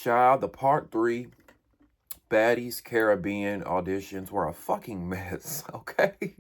Child, the part 3 Baddies Caribbean auditions were a fucking mess, okay?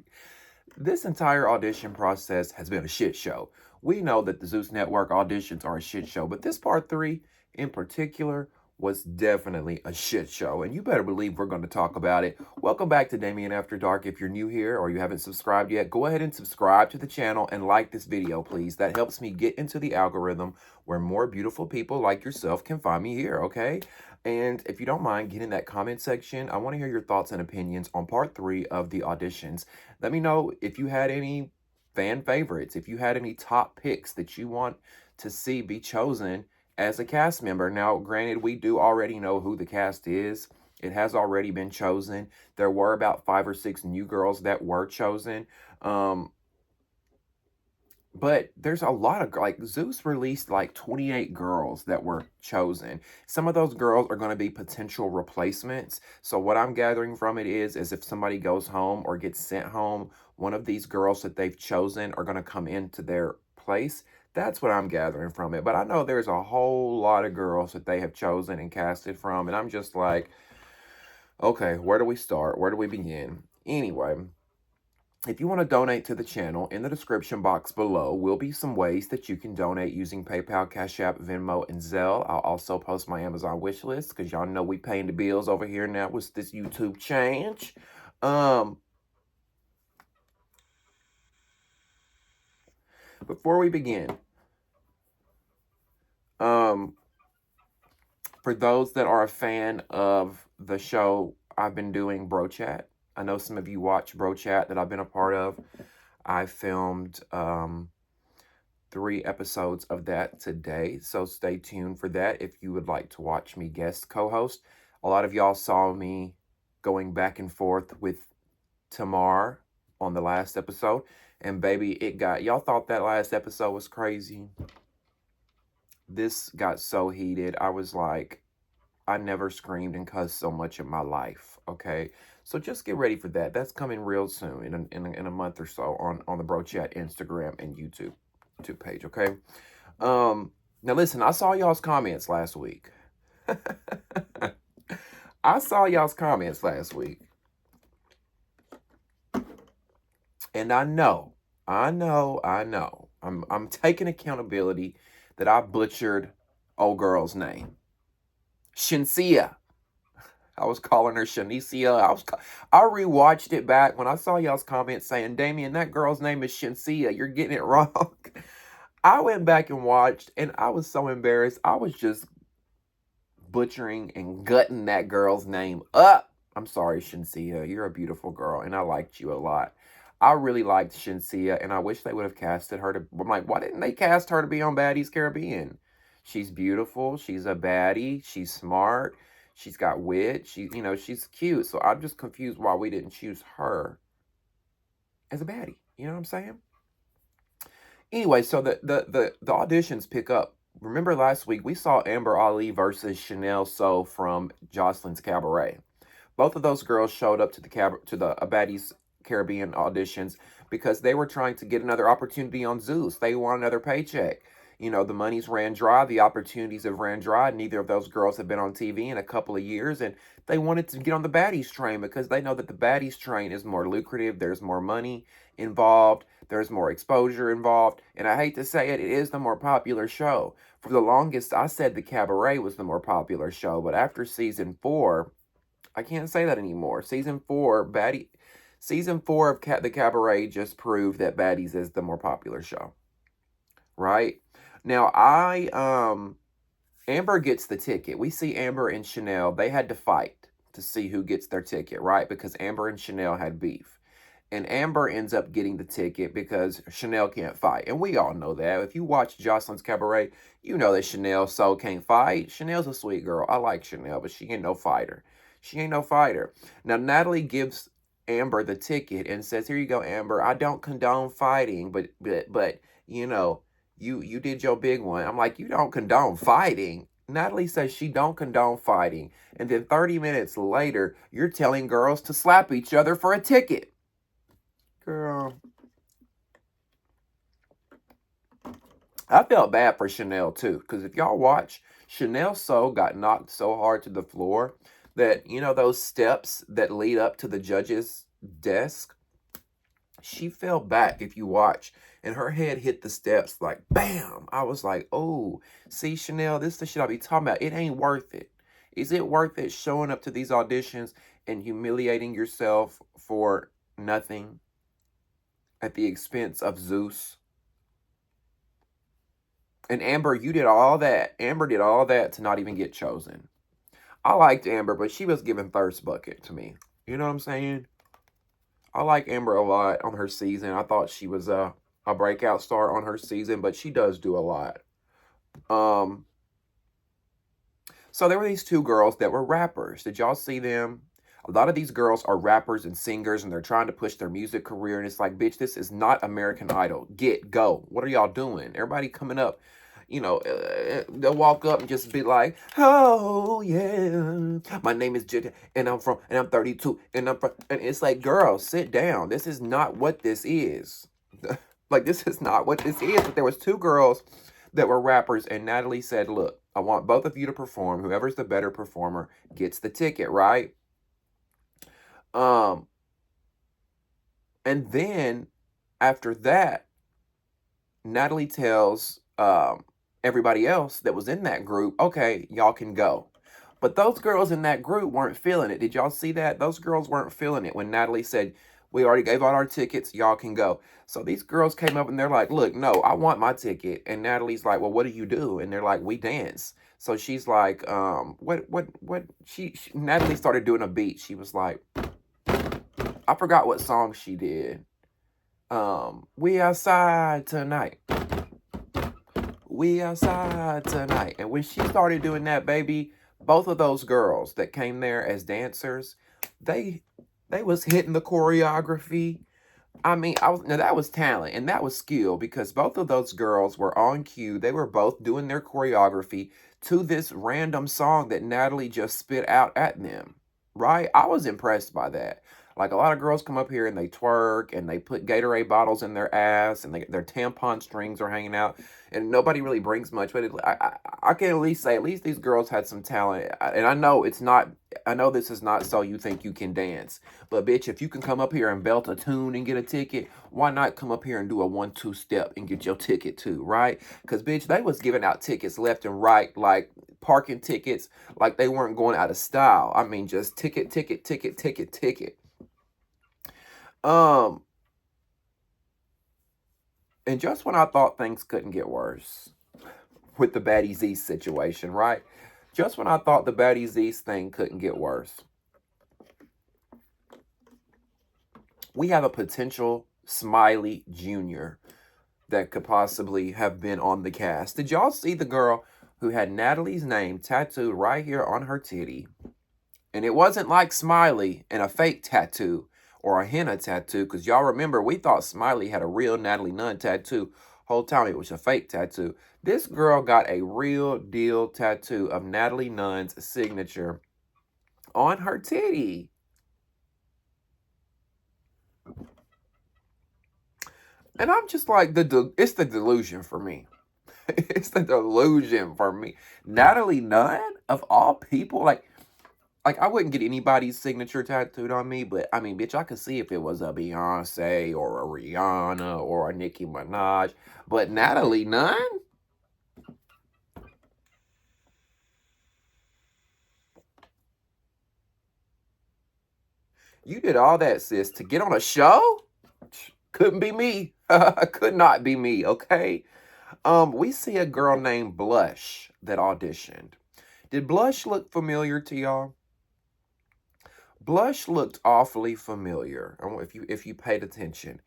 This entire audition process has been a shit show. We know that the Zeus Network auditions are a shit show, but this part 3 in particular was definitely a shit show, and you better believe we're going to talk about it. Welcome back to Damien After Dark. If you're new here or you haven't subscribed yet, go ahead and subscribe to the channel and like this video, please. That helps me get into the algorithm where more beautiful people like yourself can find me here, okay? And if you don't mind, get in that comment section. I want to hear your thoughts and opinions on part 3 of the auditions. Let me know if you had any fan favorites, if you had any top picks that you want to see be chosen as a cast member. Now, granted, we do already know who the cast is. It has already been chosen. There were about 5 or 6 new girls that were chosen. But there's a lot of, like, Zeus released like 28 girls that were chosen. Some of those girls are going to be potential replacements. So what I'm gathering from it is if somebody goes home or gets sent home, one of these girls that they've chosen are going to come into their place. That's what I'm gathering from it. But I know there's a whole lot of girls that they have chosen and casted from. And I'm just like, okay, where do we start? Where do we begin? Anyway, if you want to donate to the channel, in the description box below will be some ways that you can donate using PayPal, Cash App, Venmo, and Zelle. I'll also post my Amazon wish list because y'all know we paying the bills over here now with this YouTube change. Before we begin, for those that are a fan of the show, I've been doing Bro Chat. I know some of you watch Bro Chat that I've been a part of. I filmed 3 episodes of that today, so stay tuned for that if you would like to watch me guest co-host. A lot of y'all saw me going back and forth with Tamar on the last episode, and baby, y'all thought that last episode was crazy. This got so heated. I was like, I never screamed and cussed so much in my life, okay? So just get ready for that. That's coming real soon, in a month or so, on the Bro Chat Instagram and YouTube page, okay? Now listen, I saw y'all's comments last week. I saw y'all's comments last week. And I know. I'm taking accountability that I butchered old girl's name. Shinsia. I was calling her Shanicia. I rewatched it back when I saw y'all's comments saying, Damien, that girl's name is Shinsia. You're getting it wrong. I went back and watched, and I was so embarrassed. I was just butchering and gutting that girl's name up. I'm sorry, Shinsia. You're a beautiful girl, and I liked you a lot. I really liked Shinsia, and I wish they would have casted her to... I'm like, why didn't they cast her to be on Baddies Caribbean? She's beautiful. She's a baddie. She's smart. She's got wit. She's cute. So I'm just confused why we didn't choose her as a baddie. You know what I'm saying? Anyway, so the auditions pick up. Remember last week we saw Amber Ali versus Chanel So from Jocelyn's Cabaret. Both of those girls showed up to the Baddies Caribbean auditions because they were trying to get another opportunity on Zeus. They want another paycheck. You know, the money's ran dry. The opportunities have ran dry. Neither of those girls have been on TV in a couple of years. And they wanted to get on the Baddies train because they know that the Baddies train is more lucrative. There's more money involved. There's more exposure involved. And I hate to say it, it is the more popular show. For the longest, I said the Cabaret was the more popular show. But after season 4, I can't say that anymore. Season 4 of the Cabaret just proved that Baddies is the more popular show. Right? Now, Amber gets the ticket. We see Amber and Chanel. They had to fight to see who gets their ticket, right? Because Amber and Chanel had beef. And Amber ends up getting the ticket because Chanel can't fight. And we all know that. If you watch Jocelyn's Cabaret, you know that Chanel so can't fight. Chanel's a sweet girl. I like Chanel, but she ain't no fighter. Now, Natalie gives Amber the ticket and says, here you go, Amber. I don't condone fighting, but you know, you did your big one. I'm like, you don't condone fighting? Natalie says she don't condone fighting. And then 30 minutes later, you're telling girls to slap each other for a ticket. Girl. I felt bad for Chanel, too. Because if y'all watch, Chanel's soul got knocked so hard to the floor that, you know, those steps that lead up to the judge's desk, she fell back if you watch, and her head hit the steps like bam. I was like, oh, see, Chanel, this is the shit I be talking about. It ain't worth it. Is it worth it showing up to these auditions and humiliating yourself for nothing at the expense of Zeus? And Amber, you did all that. Amber did all that to not even get chosen. I liked Amber, but she was giving thirst bucket to me. You know what I'm saying? I like Amber a lot on her season. I thought she was a breakout star on her season, but she does do a lot. So there were these two girls that were rappers. Did y'all see them? A lot of these girls are rappers and singers, and they're trying to push their music career. And it's like, bitch, this is not American Idol. Go. What are y'all doing? Everybody coming up, you know, they'll walk up and just be like, oh, yeah, my name is Gentry, and I'm 32, and and it's like, girl, sit down. This is not what this is. Like, this is not what this is. But there was two girls that were rappers, and Natalie said, look, I want both of you to perform. Whoever's the better performer gets the ticket, right? And then after that, Natalie tells everybody else that was in that group, okay, y'all can go. But those girls in that group weren't feeling it. Did y'all see that? Those girls weren't feeling it when Natalie said, we already gave out our tickets, y'all can go. So these girls came up and they're like, look, no, I want my ticket. And Natalie's like, well, what do you do? And they're like, we dance. So she's like, Natalie started doing a beat. She was like, I forgot what song she did. We outside tonight. We outside tonight. And when she started doing that, baby, both of those girls that came there as dancers, they was hitting the choreography. I mean, now that was talent and that was skill, because both of those girls were on cue. They were both doing their choreography to this random song that Natalie just spit out at them, right? I was impressed by that. Like, a lot of girls come up here and they twerk and they put Gatorade bottles in their ass and their tampon strings are hanging out and nobody really brings much. But I can at least say, at least these girls had some talent. And I know this is not so you think you can dance. But bitch, if you can come up here and belt a tune and get a ticket, why not come up here and do a 1-2 step and get your ticket too, right? Because bitch, they was giving out tickets left and right, like parking tickets, like they weren't going out of style. I mean, just ticket. And just when I thought things couldn't get worse with the Baddies East situation, right? Just when I thought the Baddies East thing couldn't get worse, we have a potential Smiley Jr. that could possibly have been on the cast. Did y'all see the girl who had Natalie's name tattooed right here on her titty? And it wasn't like Smiley and a fake tattoo or a henna tattoo, because y'all remember we thought Smiley had a real Natalie Nunn tattoo. Whole time it was a fake tattoo. This girl got a real deal tattoo of Natalie Nunn's signature on her titty. And I'm just like, it's the delusion for me. It's the delusion for me. Natalie Nunn, of all people, like I wouldn't get anybody's signature tattooed on me, but I mean, bitch, I could see if it was a Beyonce or a Rihanna or a Nicki Minaj. But Natalie Nunn? You did all that, sis, to get on a show? Couldn't be me. Could not be me, okay? We see a girl named Blush that auditioned. Did Blush look familiar to y'all? Blush looked awfully familiar, if you paid attention.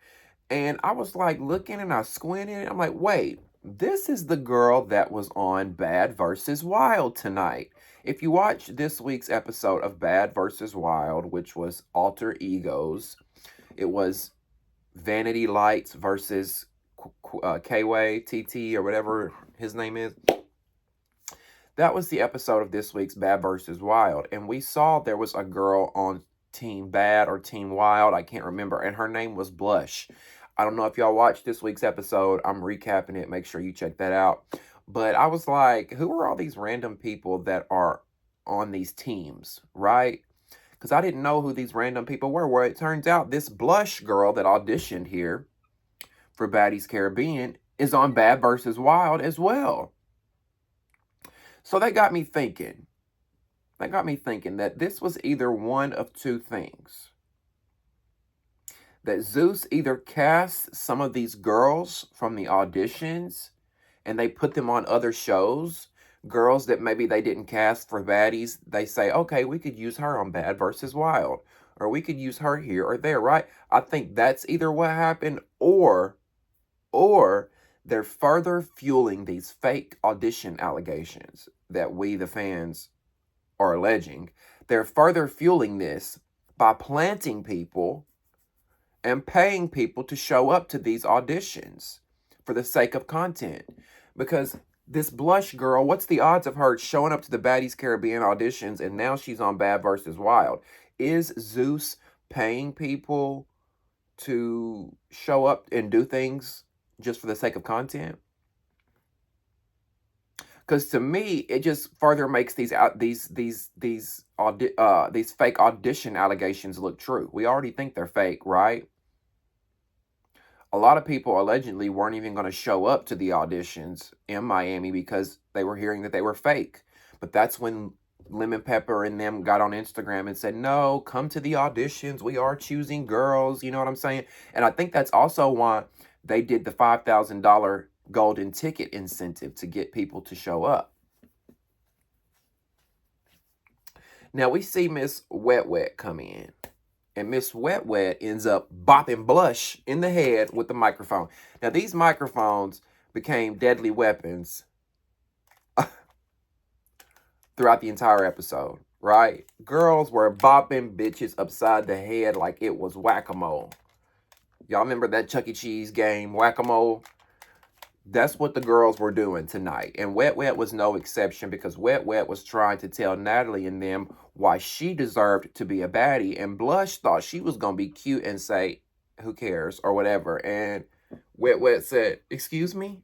And I was like looking and I squinted. I'm like, wait, this is the girl that was on Bad vs. Wild tonight. If you watch this week's episode of Bad vs. Wild, which was Alter Egos, it was Vanity Lights versus K-Way, TT, or whatever his name is. That was the episode of this week's Bad vs. Wild. And we saw there was a girl on Team Bad or Team Wild, I can't remember, and her name was Blush. I don't know if y'all watched this week's episode. I'm recapping it. Make sure you check that out. But I was like, who are all these random people that are on these teams, right? Because I didn't know who these random people were. Where it turns out this Blush girl that auditioned here for Baddies Caribbean is on Bad versus Wild as well. So they got me thinking. They got me thinking that this was either one of two things. That Zeus either cast some of these girls from the auditions and they put them on other shows. Girls that maybe they didn't cast for Baddies, they say, okay, we could use her on Bad versus Wild, or we could use her here or there, right? I think that's either what happened, or they're further fueling these fake audition allegations that we, the fans, are alleging. They're further fueling this by planting people and paying people to show up to these auditions for the sake of content. Because this Blush girl, what's the odds of her showing up to the Baddies Caribbean auditions and now she's on Bad versus Wild? Is Zeus paying people to show up and do things just for the sake of content? Because to me, it just further makes these fake audition allegations look true. We already think they're fake, right? A lot of people allegedly weren't even going to show up to the auditions in Miami because they were hearing that they were fake. But that's when Lemon Pepper and them got on Instagram and said, no, come to the auditions. We are choosing girls. You know what I'm saying? And I think that's also why they did the $5,000 golden ticket incentive to get people to show up. Now we see Miss Wet Wet come in. And Miss Wet Wet ends up bopping Blush in the head with the microphone. Now, these microphones became deadly weapons throughout the entire episode, right? Girls were bopping bitches upside the head like it was whack-a-mole. Y'all remember that Chuck E. Cheese game, whack-a-mole? That's what the girls were doing tonight. And Wet Wet was no exception, because Wet Wet was trying to tell Natalie and them why she deserved to be a baddie. And Blush thought she was going to be cute and say, who cares, or whatever. And Wet Wet said, excuse me?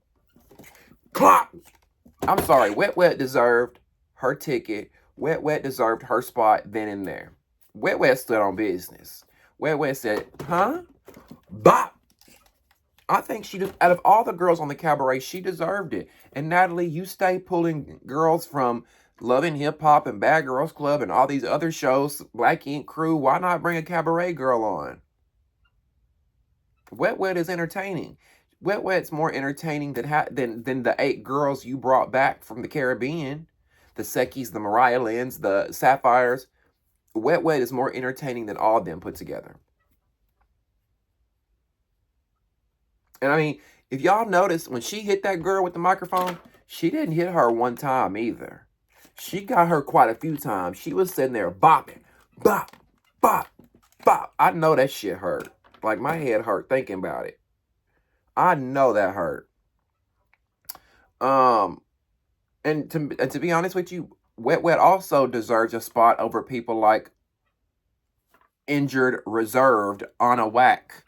Clock! I'm sorry, Wet Wet deserved her ticket. Wet Wet deserved her spot then and there. Wet Wet stood on business. Wet Wet said, huh? Bop! I think she just, out of all the girls on the cabaret, she deserved it. And Natalie, you stay pulling girls from Loving Hip Hop and Bad Girls Club and all these other shows, Black Ink Crew. Why not bring a cabaret girl on? Wet Wet is entertaining. Wet Wet's more entertaining than the 8 girls you brought back from the Caribbean. The Sekis, the Mariah Lynn's, the Sapphires. Wet Wet is more entertaining than all of them put together. And I mean, if y'all notice, when she hit that girl with the microphone, she didn't hit her one time either. She got her quite a few times. She was sitting there bopping. Bop, bop, bop. I know that shit hurt. Like, my head hurt thinking about it. I know that hurt. And to be honest with you, Wet Wet also deserves a spot over people like injured, reserved, Anna Whack.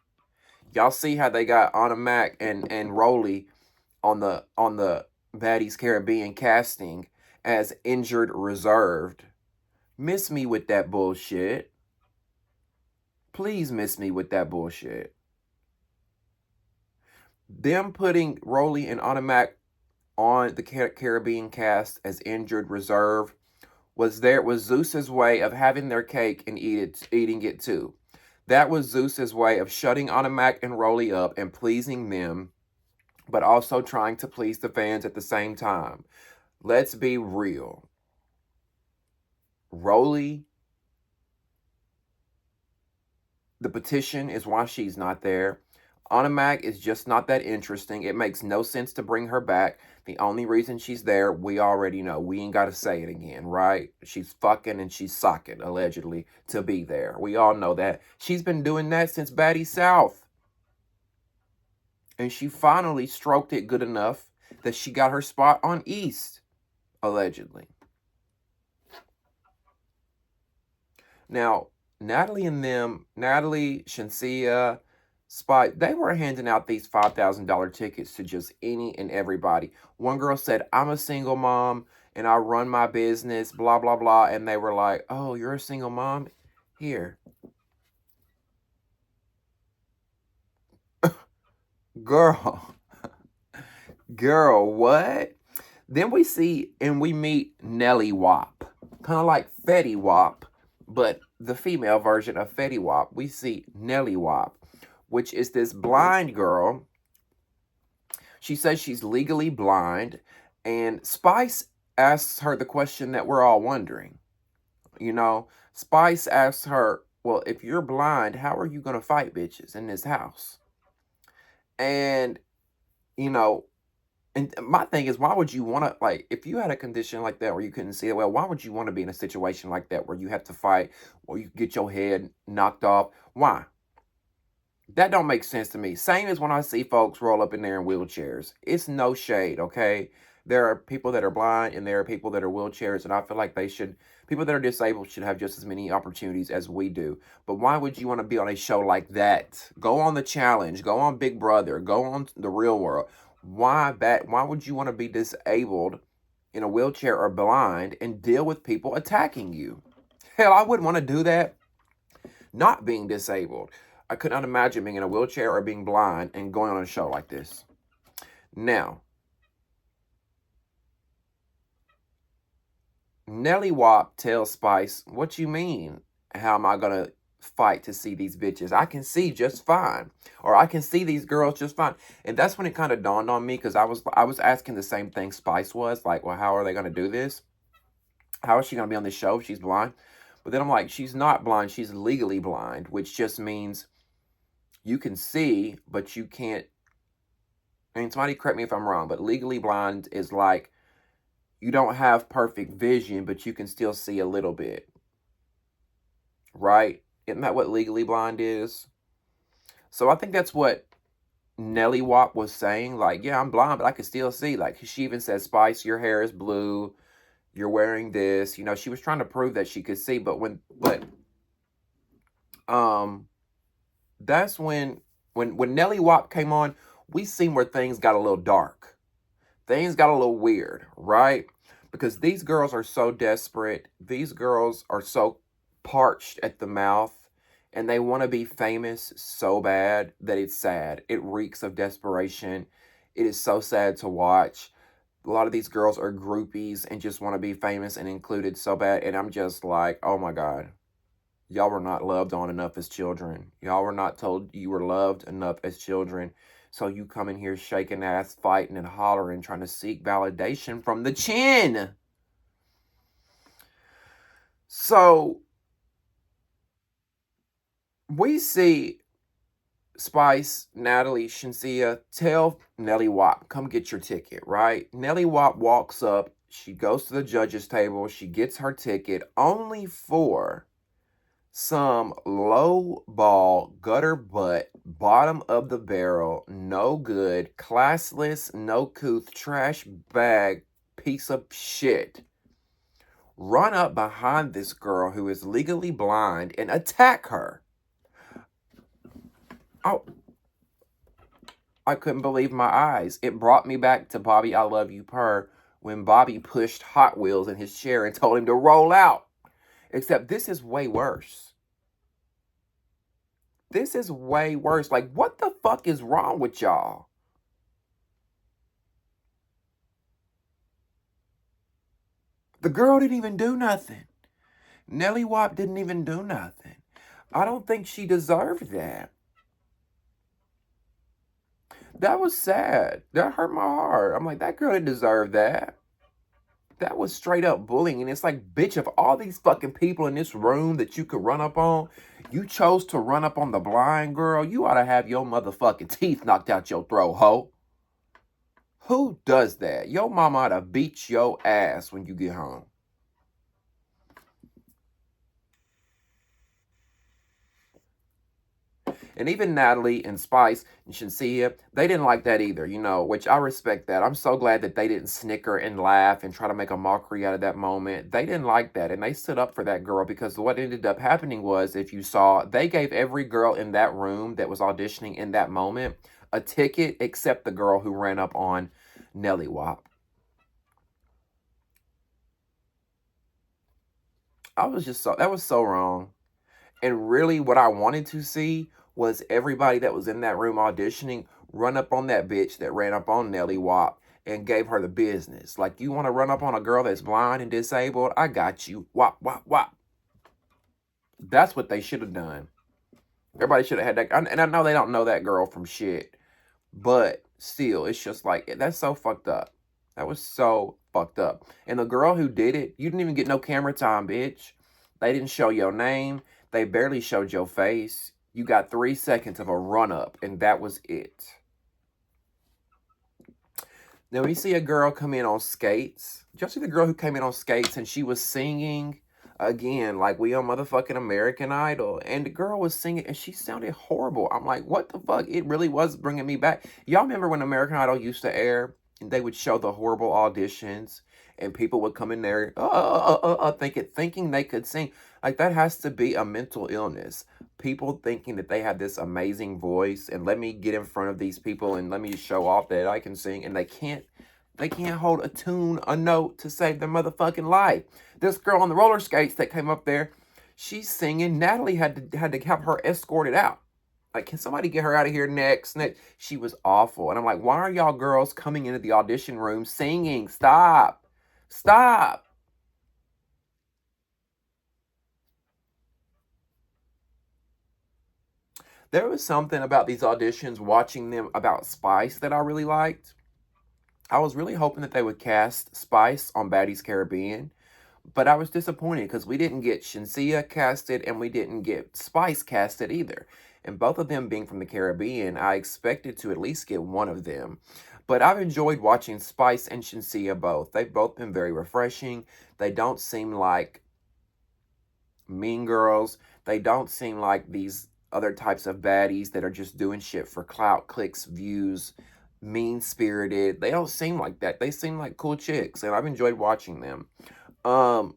Y'all see how they got Anna Mac and Rolly on the Baddies Caribbean casting as injured, reserved. Miss me with that bullshit. Please miss me with that bullshit. Them putting Rolly and Anna Mac on the Caribbean cast as injured, reserve was Zeus's way of having their cake and eating it too. That was Zeus's way of shutting Anna Mac and Rolly up and pleasing them, but also trying to please the fans at the same time. Let's be real. Rolly, the petition is why she's not there. Anna Mac is just not that interesting. It makes no sense to bring her back. The only reason she's there, we already know. We ain't got to say it again, right? She's fucking and she's socking, allegedly, to be there. We all know that. She's been doing that since Baddies South. And she finally stroked it good enough that she got her spot on East, allegedly. Now, Natalie, Shensia, Spot, they were handing out these $5,000 tickets to just any and everybody. One girl said, I'm a single mom and I run my business, blah, blah, blah. And they were like, oh, you're a single mom? Here. Girl. Girl, what? Then we see and we meet Nelly Wop. Kind of like Fetty Wap, but the female version of Fetty Wap. We see Nelly Wop, which is this blind girl. She says she's legally blind, and Spice asks her the question that we're all wondering. You know, Spice asks her, well, if you're blind, how are you going to fight bitches in this house? And, you know, and my thing is, why would you want to, like, if you had a condition like that where you couldn't see it well, why would you want to be in a situation like that where you have to fight or you get your head knocked off? Why? That don't make sense to me. Same as when I see folks roll up in there in wheelchairs. It's no shade, okay? There are people that are blind and there are people that are wheelchairs, and I feel like people that are disabled should have just as many opportunities as we do. But why would you want to be on a show like that? Go on The Challenge, go on Big Brother, go on The Real World. Why would you want to be disabled in a wheelchair or blind and deal with people attacking you? Hell, I wouldn't want to do that not being disabled. I could not imagine being in a wheelchair or being blind and going on a show like this. Now, Nelly Wop tells Spice, what you mean? How am I going to fight to see these bitches? I can see just fine. Or I can see these girls just fine. And that's when it kind of dawned on me, because I was asking the same thing Spice was. Like, well, how are they going to do this? How is she going to be on this show if she's blind? But then I'm like, she's not blind. She's legally blind, which just means you can see, but you can't. I mean, somebody correct me if I'm wrong, but legally blind is like you don't have perfect vision, but you can still see a little bit. Right? Isn't that what legally blind is? So I think that's what Nelly Wop was saying. Like, yeah, I'm blind, but I can still see. Like, she even said, Spice, your hair is blue. You're wearing this. You know, she was trying to prove that she could see, that's when Nelly Wop came on, we seen where things got a little dark. Things got a little weird, right? Because these girls are so desperate. These girls are so parched at the mouth. And they want to be famous so bad that it's sad. It reeks of desperation. It is so sad to watch. A lot of these girls are groupies and just want to be famous and included so bad. And I'm just like, oh my God. Y'all were not loved on enough as children. Y'all were not told you were loved enough as children. So you come in here shaking ass, fighting and hollering, trying to seek validation from the chin. So we see Spice, Natalie, Shinsia tell Nelly Wop, come get your ticket, right? Nelly Wop walks up. She goes to the judges' table. She gets her ticket only for some low ball, gutter butt, bottom of the barrel, no good, classless, no couth, trash bag, piece of shit. Run up behind this girl who is legally blind and attack her. Oh, I couldn't believe my eyes. It brought me back to Bobby I Love You Purr when Bobby pushed Hot Wheels in his chair and told him to roll out. Except this is way worse. This is way worse. Like, what the fuck is wrong with y'all? The girl didn't even do nothing. Nelly Wop didn't even do nothing. I don't think she deserved that. That was sad. That hurt my heart. I'm like, that girl didn't deserve that. That was straight up bullying. And it's like, bitch, of all these fucking people in this room that you could run up on, you chose to run up on the blind girl. You ought to have your motherfucking teeth knocked out your throat, ho. Who does that? Your mama ought to beat your ass when you get home. And even Natalie and Spice and Shinsia, they didn't like that either, you know, which I respect that. I'm so glad that they didn't snicker and laugh and try to make a mockery out of that moment. They didn't like that, and they stood up for that girl, because what ended up happening was, if you saw, they gave every girl in that room that was auditioning in that moment a ticket except the girl who ran up on Nelly Wop. That was so wrong. And really, what I wanted to see was everybody that was in that room auditioning run up on that bitch that ran up on Nelly Wop and gave her the business. Like, you want to run up on a girl that's blind and disabled? I got you. Wop, wop, wop. That's what they should have done. Everybody should have had that. And I know they don't know that girl from shit, but still, it's just like, that's so fucked up. That was so fucked up. And the girl who did it, you didn't even get no camera time, bitch. They didn't show your name. They barely showed your face. You got 3 seconds of a run-up, and that was it. Now, we see a girl come in on skates. Did y'all see the girl who came in on skates, and she was singing, again, like we on motherfucking American Idol, and the girl was singing, and she sounded horrible. I'm like, what the fuck? It really was bringing me back. Y'all remember when American Idol used to air, and they would show the horrible auditions, and people would come in there, thinking they could sing. Like, that has to be a mental illness. People thinking that they have this amazing voice, and let me get in front of these people and let me show off that I can sing, and they can't hold a tune, a note to save their motherfucking life. This girl on the roller skates that came up there, she's singing. Natalie had to have her escorted out. Like, can somebody get her out of here next? She was awful. And I'm like, why are y'all girls coming into the audition room singing? Stop. Stop. There was something about these auditions, watching them, about Spice, that I really liked. I was really hoping that they would cast Spice on Baddies Caribbean, but I was disappointed because we didn't get Shinsia casted and we didn't get Spice casted either. And both of them being from the Caribbean, I expected to at least get one of them. But I've enjoyed watching Spice and Shinsia both. They've both been very refreshing. They don't seem like mean girls. They don't seem like these other types of baddies that are just doing shit for clout, clicks, views, mean-spirited. They don't seem like that. They seem like cool chicks, and I've enjoyed watching them. Now,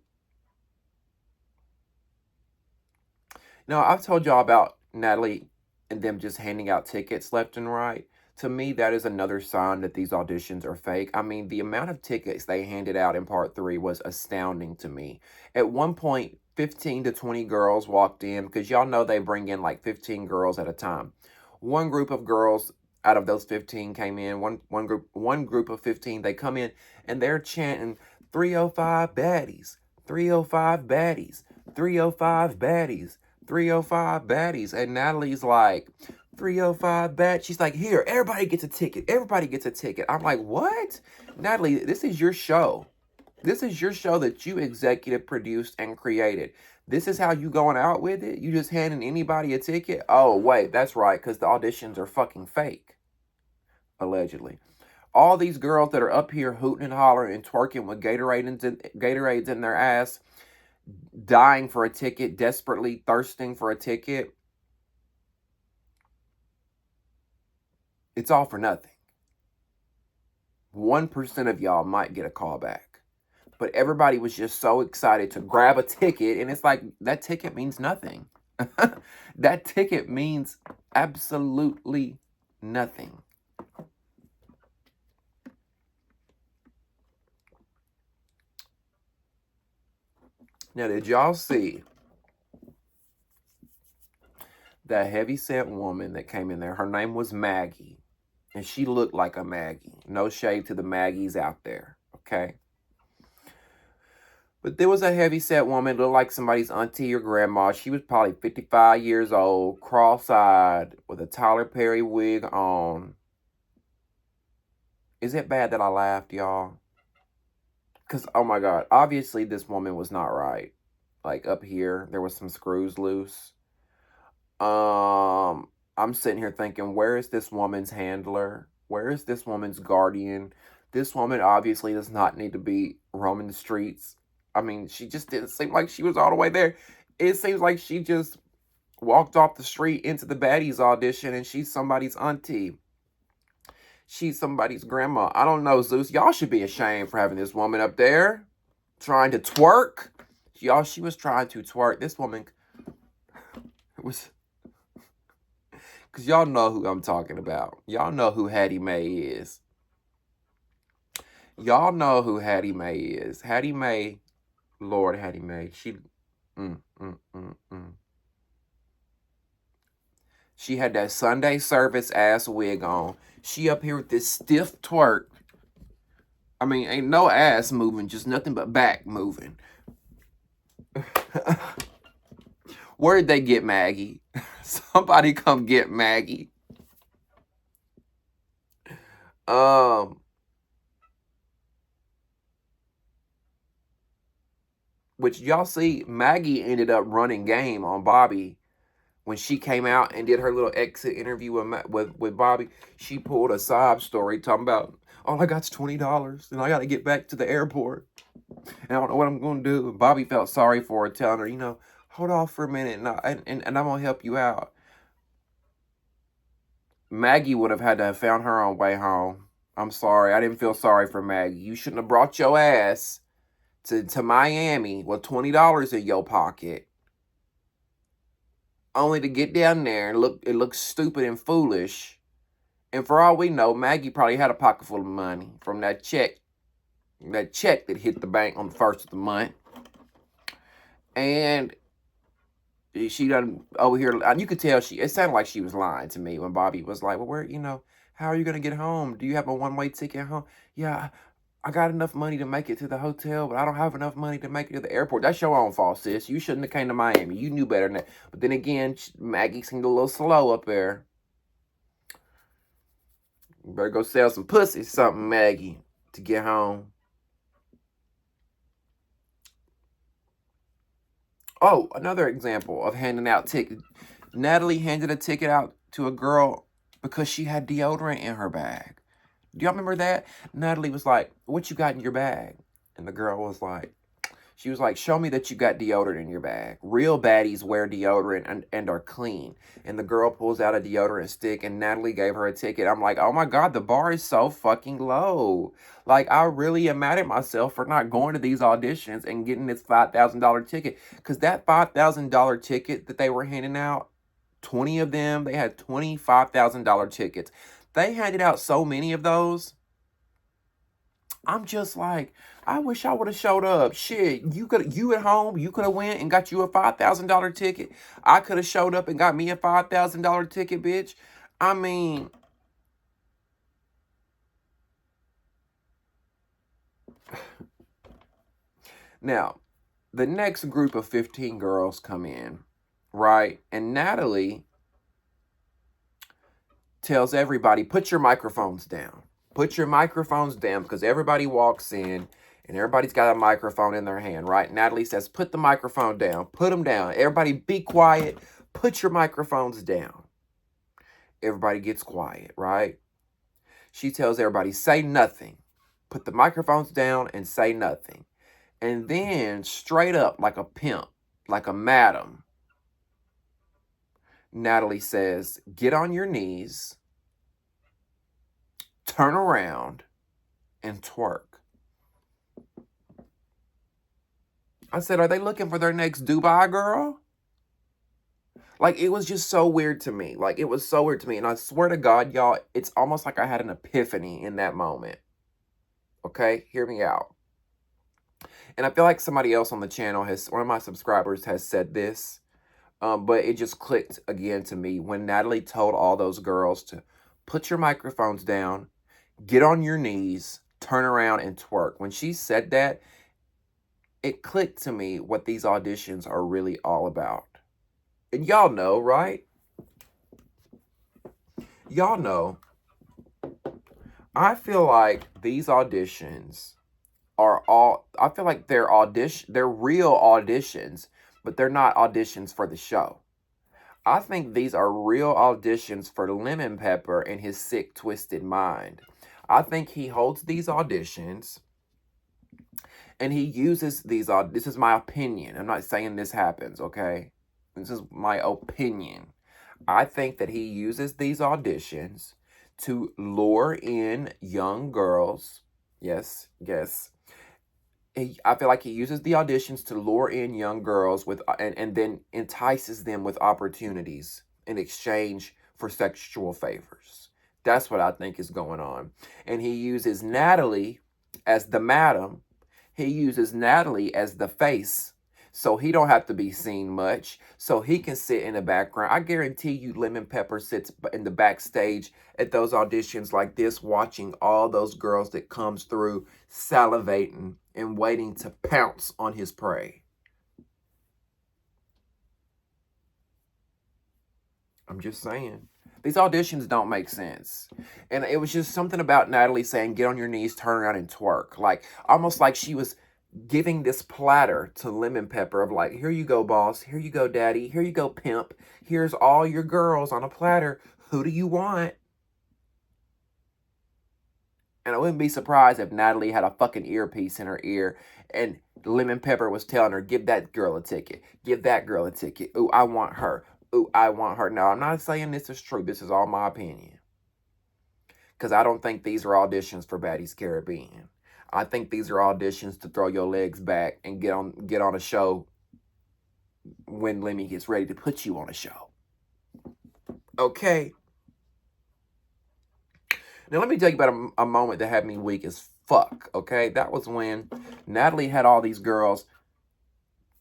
I've told y'all about Natalie and them just handing out tickets left and right. To me, that is another sign that these auditions are fake. I mean, the amount of tickets they handed out in part 3 was astounding to me. At one point, 15 to 20 girls walked in, because y'all know they bring in like 15 girls at a time. One group of girls out of those 15 came in. One group of 15, they come in and they're chanting 305 baddies, 305 baddies, 305 baddies, 305 baddies. And Natalie's like, 305 bad. She's like, here, everybody gets a ticket. Everybody gets a ticket. I'm like, what? Natalie, this is your show. This is your show that you executive produced and created. This is how you going out with it? You just handing anybody a ticket? Oh, wait, that's right, because the auditions are fucking fake. Allegedly. All these girls that are up here hooting and hollering and twerking with Gatorades in their ass, dying for a ticket, desperately thirsting for a ticket, it's all for nothing. 1% of y'all might get a call back. But everybody was just so excited to grab a ticket, and it's like, that ticket means nothing. That ticket means absolutely nothing. Now, did y'all see that heavy-set woman that came in there? Her name was Maggie, and she looked like a Maggie. No shade to the Maggies out there, okay? But there was a heavy-set woman, looked like somebody's auntie or grandma. She was probably 55 years old, cross-eyed, with a Tyler Perry wig on. Is it bad that I laughed, y'all? Because, oh my God, obviously this woman was not right. Like, up here, there was some screws loose. I'm sitting here thinking, where is this woman's handler? Where is this woman's guardian? This woman obviously does not need to be roaming the streets. I mean, she just didn't seem like she was all the way there. It seems like she just walked off the street into the Baddies audition, and she's somebody's auntie. She's somebody's grandma. I don't know, Zeus. Y'all should be ashamed for having this woman up there trying to twerk. Y'all, she was trying to twerk. This woman was... Because y'all know who I'm talking about. Y'all know who Hattie Mae is. Y'all know who Hattie Mae is. Hattie Mae, Lord Hattie Mae. She... She had that Sunday service ass wig on. She up here with this stiff twerk. I mean, ain't no ass moving, just nothing but back moving. Where'd they get Maggie? Somebody come get Maggie. Which y'all see, Maggie ended up running game on Bobby. When she came out and did her little exit interview with Bobby, she pulled a sob story talking about, all I got's $20 and I got to get back to the airport. And I don't know what I'm going to do. And Bobby felt sorry for her, telling her, you know, hold off for a minute and I'm going to help you out. Maggie would have had to have found her own way home. I'm sorry. I didn't feel sorry for Maggie. You shouldn't have brought your ass to Miami with $20 in your pocket, only to get down there and it looks stupid and foolish. And for all we know, Maggie probably had a pocket full of money from that check that hit the bank on the first of the month. And she done over here, you could tell it sounded like she was lying to me when Bobby was like, well, where, you know, how are you going to get home? Do you have a one-way ticket home? Yeah, I got enough money to make it to the hotel, but I don't have enough money to make it to the airport. That's your own fault, sis. You shouldn't have came to Miami. You knew better than that. But then again, Maggie seemed a little slow up there. You better go sell some pussy something, Maggie, to get home. Oh, another example of handing out tickets. Natalie handed a ticket out to a girl because she had deodorant in her bag. Do y'all remember that? Natalie was like, what you got in your bag? And the girl was like, she was like, show me that you got deodorant in your bag. Real baddies wear deodorant and are clean. And the girl pulls out a deodorant stick and Natalie gave her a ticket. I'm like, oh my God, the bar is so fucking low. Like, I really am mad at myself for not going to these auditions and getting this $5,000 ticket. Because that $5,000 ticket that they were handing out, 20 of them, they had $25,000 tickets. They handed out so many of those. I'm just like, I wish I would have showed up. Shit, you at home, you could have went and got you a $5,000 ticket. I could have showed up and got me a $5,000 ticket, bitch. I mean, now, the next group of 15 girls come in, right? And Natalie tells everybody, put your microphones down. Put your microphones down, because everybody walks in and everybody's got a microphone in their hand, right? Natalie says, put the microphone down. Put them down. Everybody be quiet. Put your microphones down. Everybody gets quiet, right? She tells everybody, say nothing. Put the microphones down and say nothing. And then straight up, like a pimp, like a madam, Natalie says, get on your knees, turn around, and twerk. I said, are they looking for their next Dubai girl? Like, it was just so weird to me. Like, it was so weird to me. And I swear to God, y'all, it's almost like I had an epiphany in that moment. Okay? Hear me out. And I feel like somebody else on the channel one of my subscribers has said this. But it just clicked again to me when Natalie told all those girls to put your microphones down, get on your knees, turn around, and twerk. When she said that, it clicked to me what these auditions are really all about. And y'all know, right? Y'all know. I feel like these auditions I feel like they're real auditions, but they're not auditions for the show. I think these are real auditions for Lemon Pepper and his sick, twisted mind. I think he holds these auditions and he uses this is my opinion. I'm not saying this happens, okay? This is my opinion. I think that he uses these auditions to lure in young girls. Yes, yes. I feel like he uses the auditions to lure in young girls with and then entices them with opportunities in exchange for sexual favors. That's what I think is going on. And he uses Natalie as the madam. He uses Natalie as the face. So he don't have to be seen much. So he can sit in the background. I guarantee you Lemon Pepper sits in the backstage at those auditions like this, watching all those girls that comes through, salivating and waiting to pounce on his prey. I'm just saying. These auditions don't make sense. And it was just something about Natalie saying, get on your knees, turn around and twerk. Like, almost like she was giving this platter to Lemon Pepper of like, here you go, boss. Here you go, daddy. Here you go, pimp. Here's all your girls on a platter. Who do you want? And I wouldn't be surprised if Natalie had a fucking earpiece in her ear and Lemon Pepper was telling her, give that girl a ticket. Give that girl a ticket. Ooh, I want her. Ooh, I want her. Now, I'm not saying this is true. This is all my opinion. Because I don't think these are auditions for Baddies Caribbean. I think these are auditions to throw your legs back and get on a show when Lemmy gets ready to put you on a show. Okay. Now, let me tell you about a moment that had me weak as fuck, okay? That was when Natalie had all these girls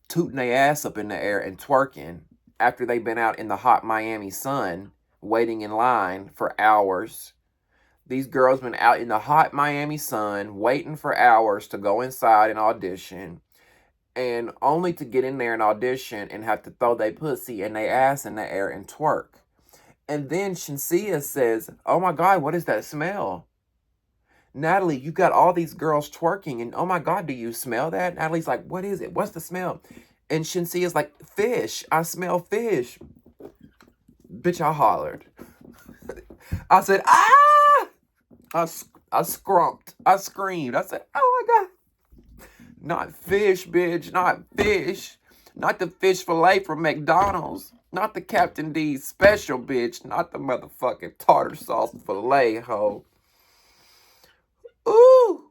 tooting their ass up in the air and twerking after they've been out in the hot Miami sun waiting in line for hours. These girls been out in the hot Miami sun waiting for hours to go inside and audition, and only to get in there and audition and have to throw their pussy and their ass in the air and twerk. And then Shinsia says, oh my God, what is that smell? Natalie, you got all these girls twerking, and oh my God, do you smell that? Natalie's like, what is it? What's the smell? And Shinsia's like, fish. I smell fish. Bitch, I hollered. I said, ah! I scrumped. I screamed. I said, oh my God. Not fish, bitch. Not fish. Not the fish fillet from McDonald's. Not the Captain D's special, bitch. Not the motherfucking tartar sauce fillet, ho. Ooh.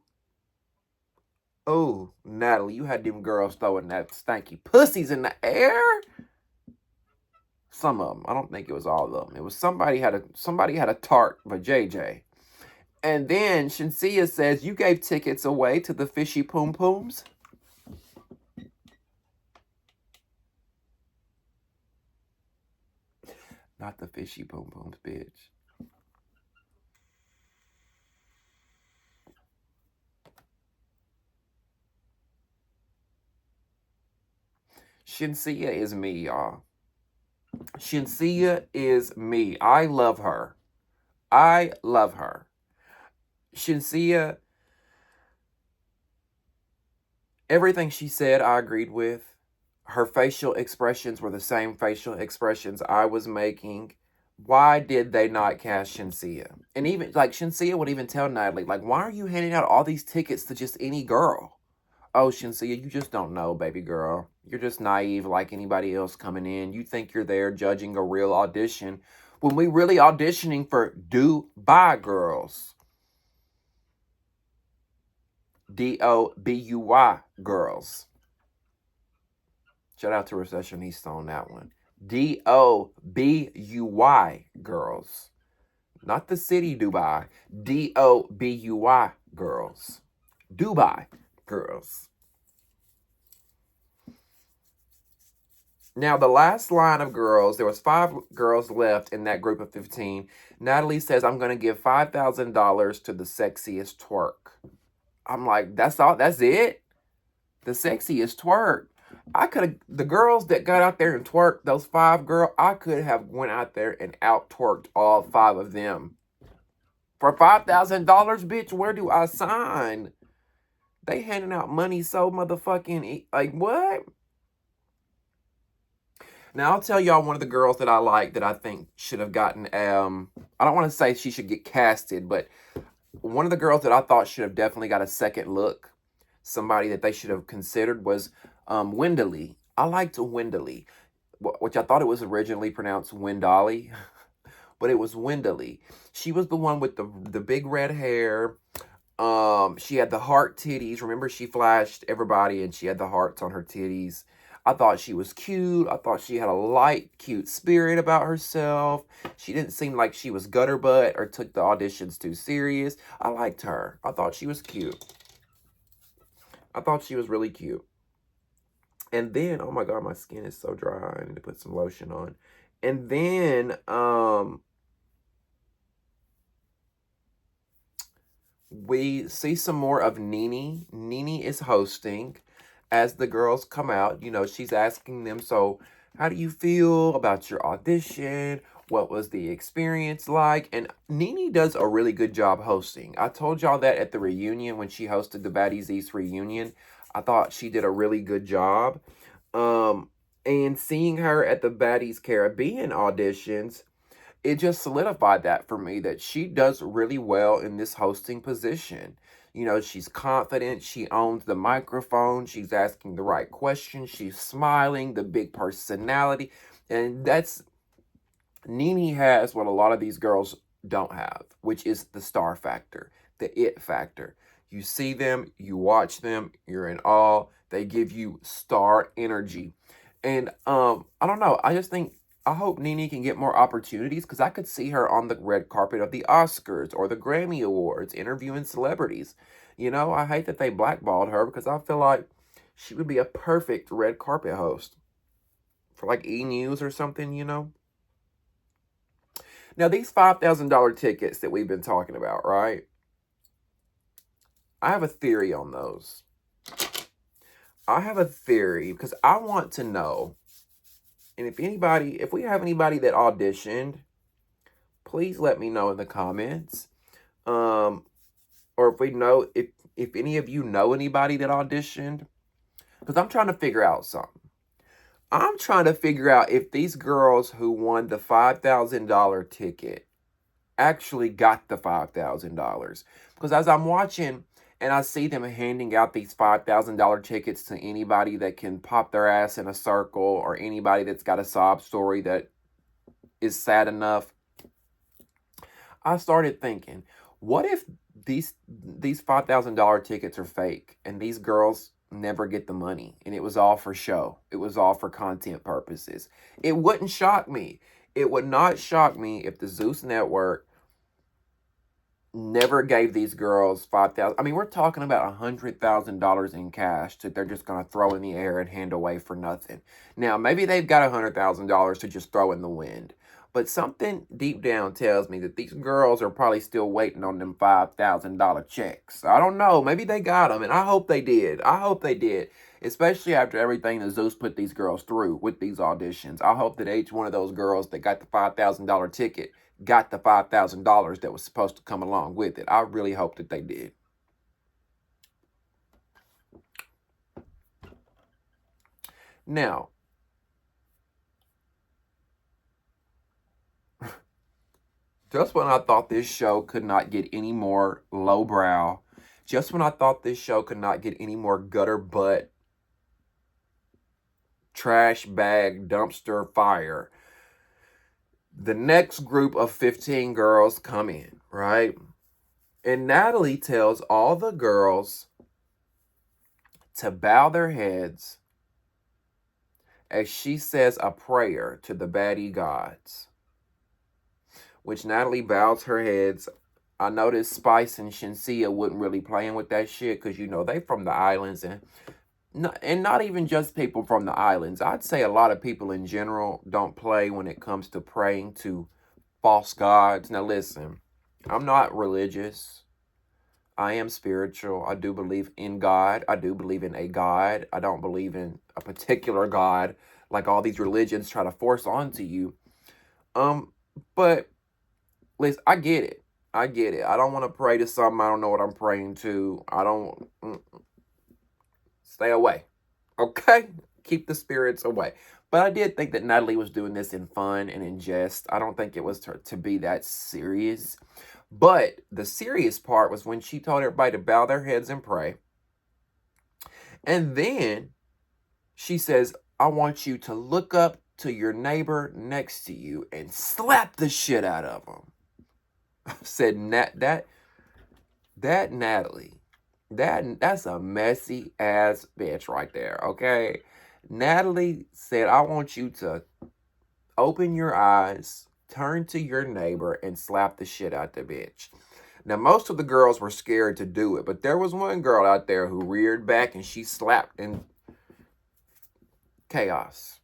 Oh, Natalie, you had them girls throwing that stanky pussies in the air. Some of them. I don't think it was all of them. It was somebody had a tart for JJ. And then Shinsia says, you gave tickets away to the fishy poom pooms. Not the fishy poom pooms, bitch. Shinsia is me, y'all. Shinsia is me. I love her. I love her. Shinsia, everything she said, I agreed with. Her facial expressions were the same facial expressions I was making. Why did they not cast Shinsia? And even, like, Shinsia would even tell Natalie, like, why are you handing out all these tickets to just any girl? Oh, Shinsia, you just don't know, baby girl. You're just naive like anybody else coming in. You think you're there judging a real audition when we really auditioning for Dubai girls. DOBUY girls. Shout out to Recessionista on that one. DOBUY girls. Not the city Dubai. DOBUY girls. Dubai girls. Now, the last line of girls, there was 5 girls left in that group of 15. Natalie says, I'm going to give $5,000 to the sexiest twerk. I'm like, that's all? That's it? The sexiest twerk. I could have, the girls that got out there and twerked, those 5 girls, I could have went out there and out twerked all 5 of them. For $5,000, bitch, where do I sign? They handing out money so motherfucking, like, what? Now, I'll tell y'all one of the girls that I like that I think should have gotten, I don't want to say she should get casted, but one of the girls that I thought should have definitely got a second look, somebody that they should have considered was Wenderly. I liked Wenderly. which I thought it was originally pronounced Wendolly, but it was Wendeley. She was the one with the big red hair. She had the heart titties. Remember, she flashed everybody and she had the hearts on her titties. I thought she was cute. I thought she had a light, cute spirit about herself. She didn't seem like she was gutter butt or took the auditions too serious. I liked her. I thought she was cute. I thought she was really cute. And then, oh my God, my skin is so dry. I need to put some lotion on. And then, we see some more of Nene. Nene is hosting as the girls come out. You know, she's asking them, so how do you feel about your audition? What was the experience like? And Nene does a really good job hosting. I told y'all that at the reunion when she hosted the Baddies East reunion. I thought she did a really good job. And seeing her at the Baddies Caribbean auditions, it just solidified that for me that she does really well in this hosting position. You know, she's confident, she owns the microphone, she's asking the right questions, she's smiling, the big personality. And that's, Nene has what a lot of these girls don't have, which is the star factor, the it factor. You see them, you watch them, you're in awe. They give you star energy. And I don't know, I hope Nene can get more opportunities because I could see her on the red carpet of the Oscars or the Grammy Awards interviewing celebrities. You know, I hate that they blackballed her because I feel like she would be a perfect red carpet host for like E! News or something, you know? Now, these $5,000 tickets that we've been talking about, right? I have a theory on those. I have a theory because I want to know, and if we have anybody that auditioned, please let me know in the comments. Or if any of you know anybody that auditioned, because I'm trying to figure out something. I'm trying to figure out if these girls who won the $5,000 ticket actually got the $5,000. Because as I'm watching and I see them handing out these $5,000 tickets to anybody that can pop their ass in a circle or anybody that's got a sob story that is sad enough, I started thinking, what if these $5,000 tickets are fake and these girls never get the money and it was all for show? It was all for content purposes. It wouldn't shock me. It would not shock me if the Zeus Network never gave these girls $5,000. I mean, we're talking about $100,000 in cash that they're just going to throw in the air and hand away for nothing. Now, maybe they've got $100,000 to just throw in the wind. But something deep down tells me that these girls are probably still waiting on them $5,000 checks. I don't know. Maybe they got them, and I hope they did. I hope they did, especially after everything that Zeus put these girls through with these auditions. I hope that each one of those girls that got the $5,000 ticket got the $5,000 that was supposed to come along with it. I really hope that they did. Now, just when I thought this show could not get any more lowbrow, just when I thought this show could not get any more gutter butt, trash bag, dumpster fire, the next group of 15 girls come in, right? And Natalie tells all the girls to bow their heads as she says a prayer to the baddie gods, which Natalie bows her heads. I noticed Spice and Shinsia wasn't really playing with that shit because, you know, they from the islands and not even just people from the islands. I'd say a lot of people in general don't play when it comes to praying to false gods. Now listen, I'm not religious. I am spiritual. I do believe in God. I do believe in a God. I don't believe in a particular God like all these religions try to force onto you. But listen, I get it. I get it. I don't want to pray to something I don't know what I'm praying to. I don't... Stay away. Okay? Keep the spirits away. But I did think that Natalie was doing this in fun and in jest. I don't think it was to be that serious. But the serious part was when she told everybody to bow their heads and pray. And then she says, I want you to look up to your neighbor next to you and slap the shit out of him. Said that Natalie, that's a messy ass bitch right there, okay? Natalie said, I want you to open your eyes, turn to your neighbor, and slap the shit out the bitch. Now, most of the girls were scared to do it, but there was one girl out there who reared back and she slapped, and chaos.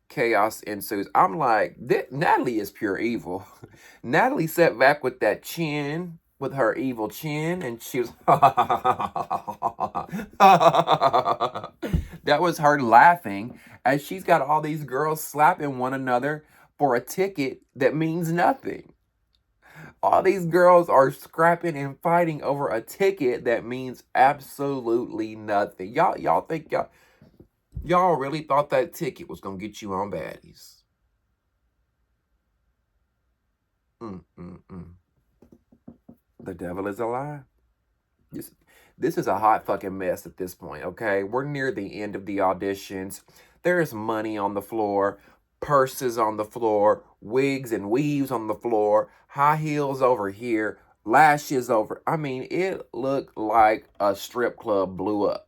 Chaos ensues. I'm like, Natalie is pure evil. Natalie sat back with that chin, with her evil chin, and she was, that was her laughing as she's got all these girls slapping one another for a ticket that means nothing. All these girls are scrapping and fighting over a ticket that means absolutely nothing. Y'all think y'all really thought that ticket was gonna get you on Baddies? The devil is a lie. This is a hot fucking mess at this point, okay? We're near the end of the auditions. There's money on the floor, purses on the floor, wigs and weaves on the floor, high heels over here, lashes over. I mean, it looked like a strip club blew up.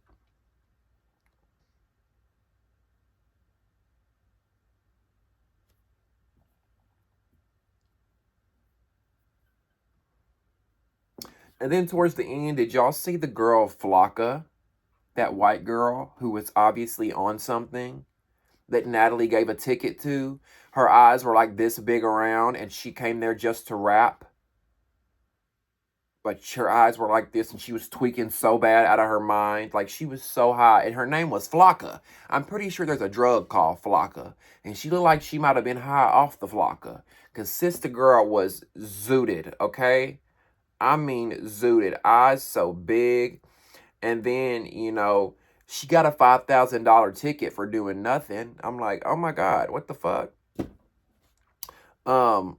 And then towards the end, did y'all see the girl Flocka? That white girl who was obviously on something that Natalie gave a ticket to. Her eyes were like this big around and she came there just to rap. But her eyes were like this and she was tweaking so bad out of her mind. Like she was so high. And her name was Flocka. I'm pretty sure there's a drug called Flocka. And she looked like she might have been high off the Flocka. Because Sister Girl was zooted, okay? I mean zooted. Eyes so big. And then, you know, she got a $5,000 ticket for doing nothing. I'm like, oh my God, what the fuck? There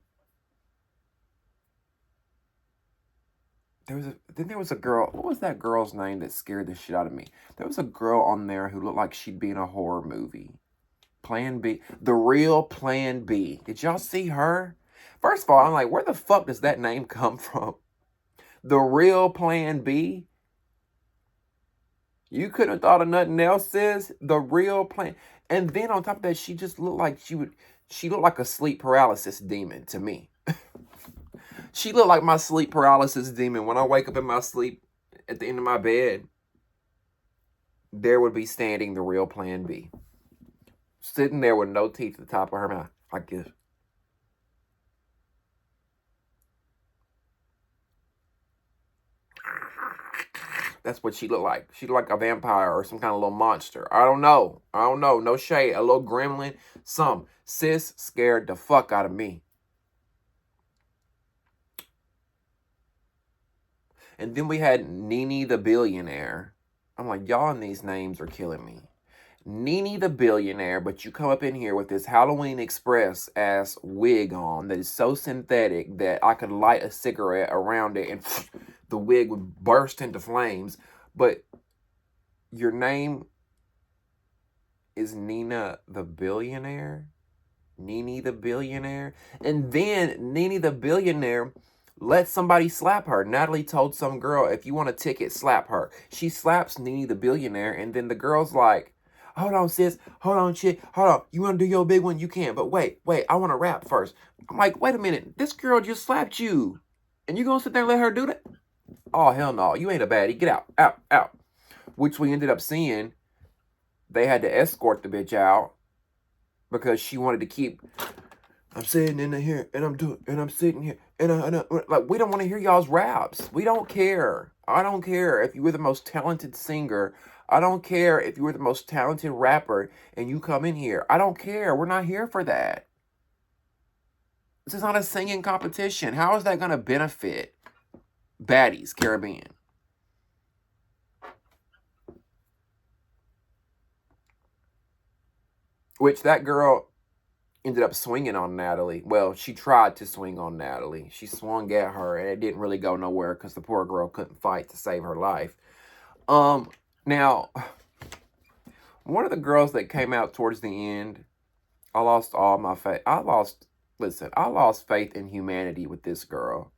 was a girl. What was that girl's name that scared the shit out of me? There was a girl on there who looked like she'd be in a horror movie. Plan B. The real Plan B. Did y'all see her? First of all, I'm like, where the fuck does that name come from? The real Plan B? You couldn't have thought of nothing else, sis. The real Plan. And then on top of that, she just looked like she looked like a sleep paralysis demon to me. She looked like my sleep paralysis demon. When I wake up in my sleep at the end of my bed, there would be standing the real Plan B. Sitting there with no teeth at the top of her mouth. Like this. That's what she looked like. She looked like a vampire or some kind of little monster. I don't know. No shade. A little gremlin. Some. Sis scared the fuck out of me. And then we had Nene the Billionaire. I'm like, y'all and these names are killing me. Nene the Billionaire, but you come up in here with this Halloween Express ass wig on that is so synthetic that I could light a cigarette around it and the wig would burst into flames. But your name is Nina the Billionaire? Nene the Billionaire? And then Nene the Billionaire let somebody slap her. Natalie told some girl, if you want a ticket, slap her. She slaps Nene the Billionaire, and then the girl's like, hold on, sis. Hold on, chick. Hold on. You want to do your big one? You can. But wait. I want to rap first. I'm like, wait a minute. This girl just slapped you. And you going to sit there and let her do that? Oh, hell no. You ain't a baddie. Get out. Out. Which we ended up seeing. They had to escort the bitch out because she wanted to keep... I'm sitting in here, and I'm sitting here, and like, we don't want to hear y'all's raps. We don't care. I don't care if you were the most talented singer. I don't care if you were the most talented rapper, and you come in here. I don't care. We're not here for that. This is not a singing competition. How is that going to benefit Baddies Caribbean? Which that girl ended up swinging on Natalie. Well, she tried to swing on Natalie. She swung at her, and it didn't really go nowhere because the poor girl couldn't fight to save her life. Now, one of the girls that came out towards the end, I lost all my faith. Listen, I lost faith in humanity with this girl.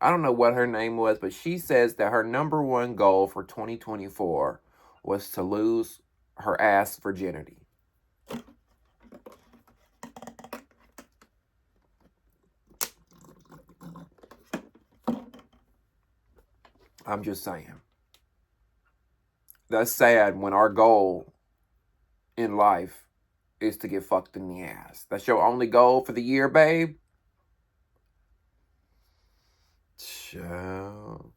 I don't know what her name was, but she says that her number one goal for 2024 was to lose her ass virginity. I'm just saying. That's sad when our goal in life is to get fucked in the ass. That's your only goal for the year, babe? Child.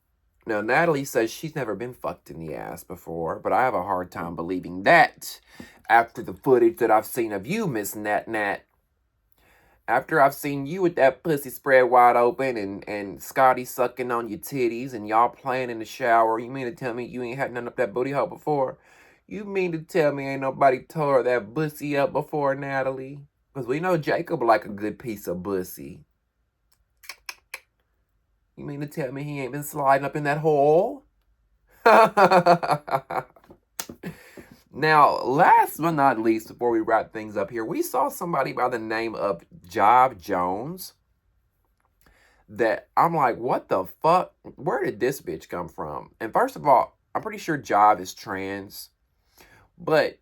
Now, Natalie says she's never been fucked in the ass before, but I have a hard time believing that after the footage that I've seen of you, Miss Nat Nat. After I've seen you with that pussy spread wide open and Scotty sucking on your titties and y'all playing in the shower, you mean to tell me you ain't had none up that booty hole before? You mean to tell me ain't nobody tore that bussy up before, Natalie? Because we know Jacob like a good piece of bussy. You mean to tell me he ain't been sliding up in that hole? Now, last but not least, before we wrap things up here, we saw somebody by the name of Jive Jones that I'm like, what the fuck? Where did this bitch come from? And first of all, I'm pretty sure Jive is trans, but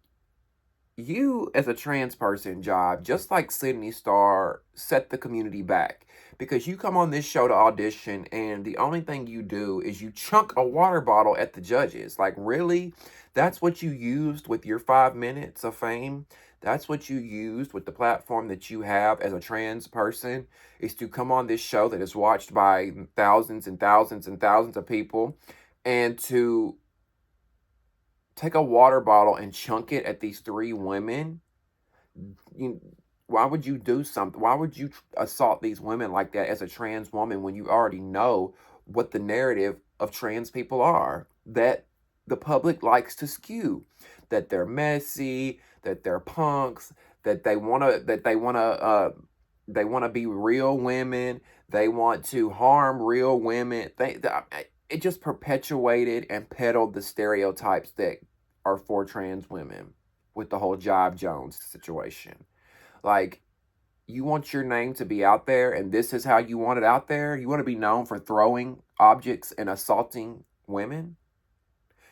you as a trans person, Jive, just like Sydney Star, set the community back because you come on this show to audition and the only thing you do is you chunk a water bottle at the judges. Like, really? That's what you used with your 5 minutes of fame? That's what you used with the platform that you have as a trans person, is to come on this show that is watched by thousands and thousands and thousands of people and to take a water bottle and chunk it at these 3 women? Why would you do something? Why would you assault these women like that as a trans woman when you already know what the narrative of trans people are? That the public likes to skew, that they're messy, that they're punks, that they wanna be real women, they want to harm real women. It just perpetuated and peddled the stereotypes that are for trans women with the whole Jive Jones situation. Like, you want your name to be out there, and this is how you want it out there? You want to be known for throwing objects and assaulting women?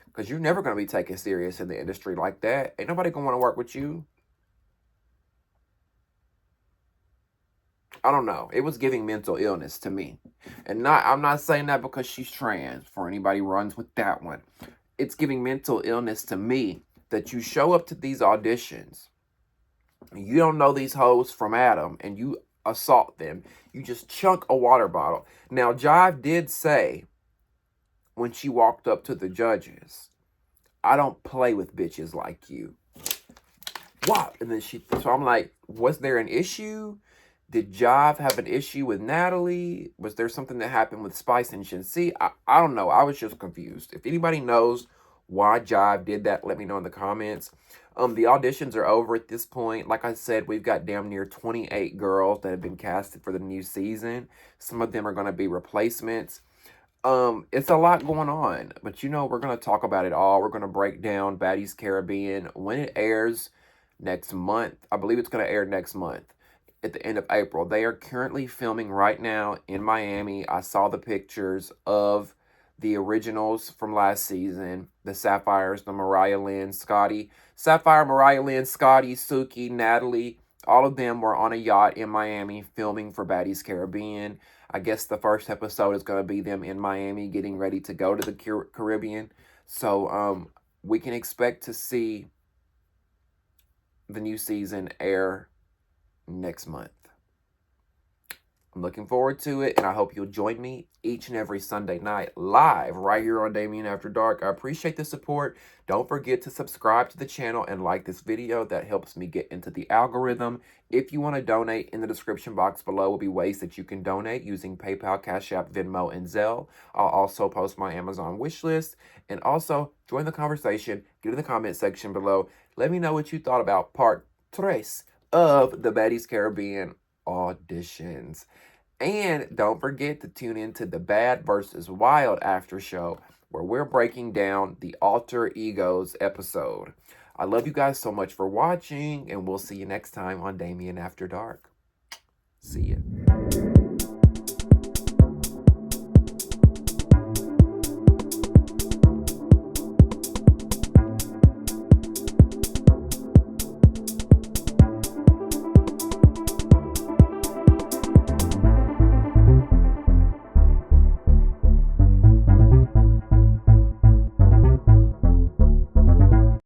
Because you're never going to be taken serious in the industry like that. Ain't nobody going to want to work with you. I don't know. It was giving mental illness to me. And I'm not saying that because she's trans, for anybody who runs with that one. It's giving mental illness to me that you show up to these auditions, you don't know these hoes from Adam, and you assault them. You just chunk a water bottle. Now, Jive did say when she walked up to the judges, I don't play with bitches like you. What? And then so I'm like, was there an issue? Did Jive have an issue with Natalie? Was there something that happened with Spice and Shinsi? I don't know. I was just confused. If anybody knows why Jive did that, let me know in the comments. The auditions are over at this point. Like I said, we've got damn near 28 girls that have been casted for the new season. Some of them are going to be replacements. It's a lot going on, but we're going to talk about it all. We're going to break down Baddies Caribbean when it airs next month. I believe it's going to air next month at the end of April. They are currently filming right now in Miami. I saw the pictures of the originals from last season, the Sapphires, the Mariah Lynn, Scotty. Sapphire, Mariah Lynn, Scotty, Suki, Natalie, all of them were on a yacht in Miami filming for Baddies Caribbean. I guess the first episode is going to be them in Miami getting ready to go to the Caribbean. So we can expect to see the new season air next month. I'm looking forward to it, and I hope you'll join me each and every Sunday night live right here on Damien After Dark. I appreciate the support. Don't forget to subscribe to the channel and like this video. That helps me get into the algorithm. If you want to donate, in the description box below will be ways that you can donate using PayPal, Cash App, Venmo, and Zelle. I'll also post my Amazon wish list. And also, join the conversation. Get in the comment section below. Let me know what you thought about part 3 of the Baddies Caribbean auditions. And don't forget to tune into the Bad versus Wild after show, where we're breaking down the alter egos episode. I love you guys so much for watching, and we'll see you next time on Damien After Dark. See ya.